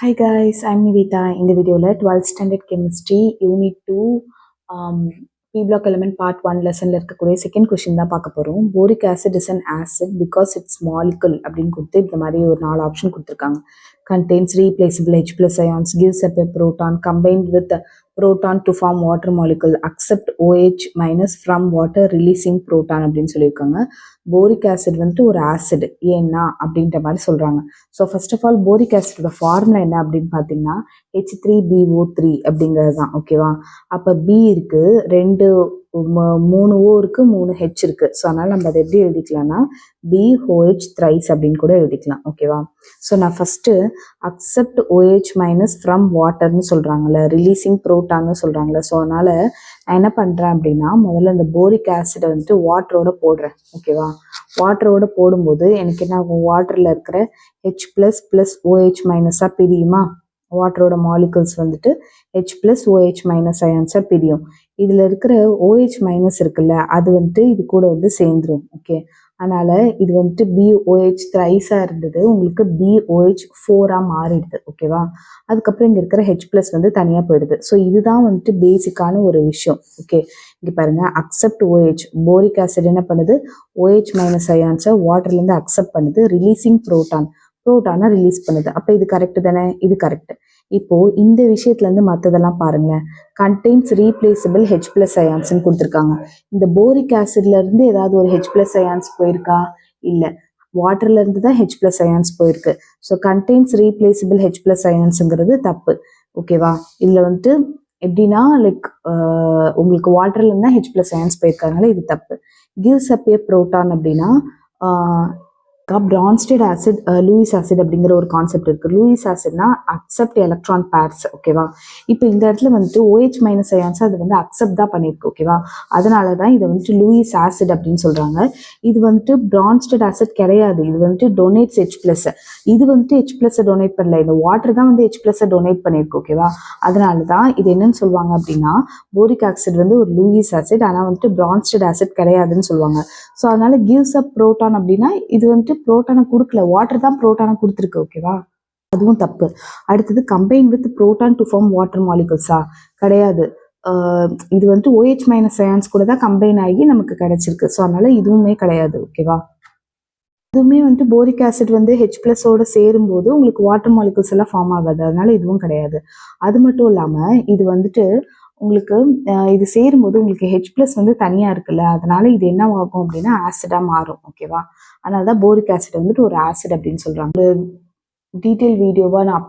Hi guys, I'm Nivita. In the video, 12th standard chemistry, unit 2, P block element part 1 lesson இருக்கக்கூடிய second question தான் பார்க்க போறோம். Boric acid is an acid because its molecule அப்படின்னு கொடுத்து இந்த மாதிரி ஒரு 4 ஆப்ஷன் கொடுத்துருக்காங்க. Contains replaceable H plus ions, gives up a proton, combined with a proton to form water molecule, accept OH minus from water releasing proton அப்படின்னு சொல்லியிருக்காங்க. Boric acid வந்துட்டு ஒரு ஆசிட் ஏன்னா அப்படின்ற மாதிரி சொல்றாங்க. So first of all boric ஆசிடோட formula என்ன அப்படின்னு பார்த்தீங்கன்னா H3BO3 அப்படிங்கிறது தான். ஓகேவா? அப்போ பி இருக்கு, 3 O இருக்கு, 3 H இருக்கு. ஸோ அதனால நம்ம அதை எப்படி எழுதிக்கலாம்னா BOH thrice அப்படின்னு கூட எழுதிக்கலாம். ஓகேவா? ஸோ நான் first accept OH minus from வாட்டர்னு சொல்றாங்கல்ல, ரிலீசிங் ப்ரோட்டான்னு சொல்றாங்கல்ல. ஸோ அதனால நான் என்ன பண்றேன் அப்படின்னா முதல்ல இந்த போரிக் ஆசிடை வந்துட்டு வாட்டரோட போடுறேன். ஓகேவா? வாட்டரோட போடும்போது எனக்கு என்ன ஆகும், வாட்டர்ல இருக்கிற H பிளஸ் பிளஸ் OH மைனஸா பிரியுமா? வாட்டரோட மாலிகுல்ஸ் வந்துட்டு H பிளஸ் OH மைனஸ் அயான்ஸா பிரியும். இதுல இருக்கிற OH மைனஸ் இருக்குல்ல, அது வந்துட்டு இது கூட வந்து சேர்ந்துரும். ஓகே, அதனால இது வந்துட்டு BOH thrice இருந்தது, உங்களுக்கு BOH 4 மாறிடுது. ஓகேவா? அதுக்கப்புறம் இங்க இருக்கிற H பிளஸ் வந்து தனியா போயிடுது. ஸோ இதுதான் வந்துட்டு பேசிக்கான ஒரு விஷயம். ஓகே, இங்க பாருங்க, அக்செப்ட் OH, போரிக் ஆசிட் என்ன பண்ணுது, OH மைனஸ் அயான்ஸை வாட்டர்ல இருந்து அக்செப்ட் பண்ணுது, ரிலீசிங் புரோட்டானை ரிலீஸ் பண்ணுது. அப்ப இது கரெக்ட் தானே? இது கரெக்ட். இப்போ இந்த விஷயத்துல இருந்து மற்றதெல்லாம் பாருங்களேன். கண்டெய்ன்ஸ் ரீப்ளேசபிள் H பிளஸ் அயான்ஸ்ன்னு கொடுத்துருக்காங்க. இந்த போரிக் ஆசிட்ல இருந்து ஏதாவது ஒரு H பிளஸ் அயான்ஸ் போயிருக்கா? இல்ல, வாட்டர்ல இருந்து தான் H பிளஸ் அயான்ஸ் போயிருக்கு. So contains replaceable H plus அயான்ஸுங்கிறது தப்பு. ஓகேவா? இதுல வந்துட்டு எப்படின்னா லைக் உங்களுக்கு வாட்டர்ல இருந்து தான் H பிளஸ் அயான்ஸ் போயிருக்காங்கனால இது தப்பு. கிவ்ஸ் அப் ஏ புரோட்டான் அப்படின்னா பிரான்ஸ்டட் ஆசிட், லூயிஸ் ஆசிட் அப்படிங்கிற ஒரு கான்செப்ட் இருக்கு. லூயிஸ் ஆசிட்னா அக்செப்ட் எலக்ட்ரான் பேர்ஸ். ஓகேவா? இப்போ இந்த இடத்துல வந்துட்டு OH மைனஸ் அயான்ஸ் அது வந்து அக்செப்ட் தான் பண்ணிருக்கு. ஓகேவா? அதனாலதான் இதை வந்துட்டு லூயிஸ் ஆசிட் அப்படின்னு சொல்றாங்க. இது வந்துட்டு பிரான்ஸ்டட் ஆசிட் கிடையாது, இது வந்துட்டு டொனேட்ஸ் H பிளஸ். இது வந்துட்டு H பிளஸ் டொனேட் பண்ணல, இந்த வாட்டர் தான் வந்து H பிளஸ் டொனேட் பண்ணிருக்கு. ஓகேவா? அதனாலதான் இது என்னன்னு சொல்லுவாங்க அப்படின்னா போரிக் ஆசிட் வந்து ஒரு லூயிஸ் ஆசிட், ஆனா வந்துட்டு பிரான்ஸ்டட் ஆசிட் கிடையாதுன்னு சொல்லுவாங்க. ஸோ அதனால கிவ்ஸ் அப் புரோட்டான் அப்படின்னா இது வந்துட்டு புரோட்டானை கொடுக்கல, வாட்டர் தான் புரோட்டானை கொடுத்துருக்கு. ஓகேவா? அதுவும் தப்பு. அடுத்தது combine with proton to form water மாலிகுல்ஸா? கிடையாது. இது வந்துட்டு OH மைனஸ் அயான்ஸ் கூட தான் கம்பைன் ஆகி நமக்கு கிடைச்சிருக்கு. ஸோ அதனால இதுவுமே கிடையாது. ஓகேவா? இதுவுமே வந்துட்டு போரிக் ஆசிட் வந்து H பிளஸோட சேரும்போது உங்களுக்கு வாட்டர் மாலிகுல்ஸ் எல்லாம் ஃபார்ம் ஆகாது, அதனால இதுவும் கிடையாது. அது மட்டும் இல்லாம இது வந்துட்டு உங்களுக்கு இது சேரும்போது உங்களுக்கு H பிளஸ் வந்து தனியா இருக்குல்ல, அதனால இது என்ன ஆகும் அப்படின்னா ஆசிடா மாறும். ஓகேவா? அதனாலதான் போரிக் ஆசிட் வந்துட்டு ஒரு ஆசிட் அப்படின்னு சொல்றாங்க. ஒரு டீட்டெயில் வீடியோவா நான்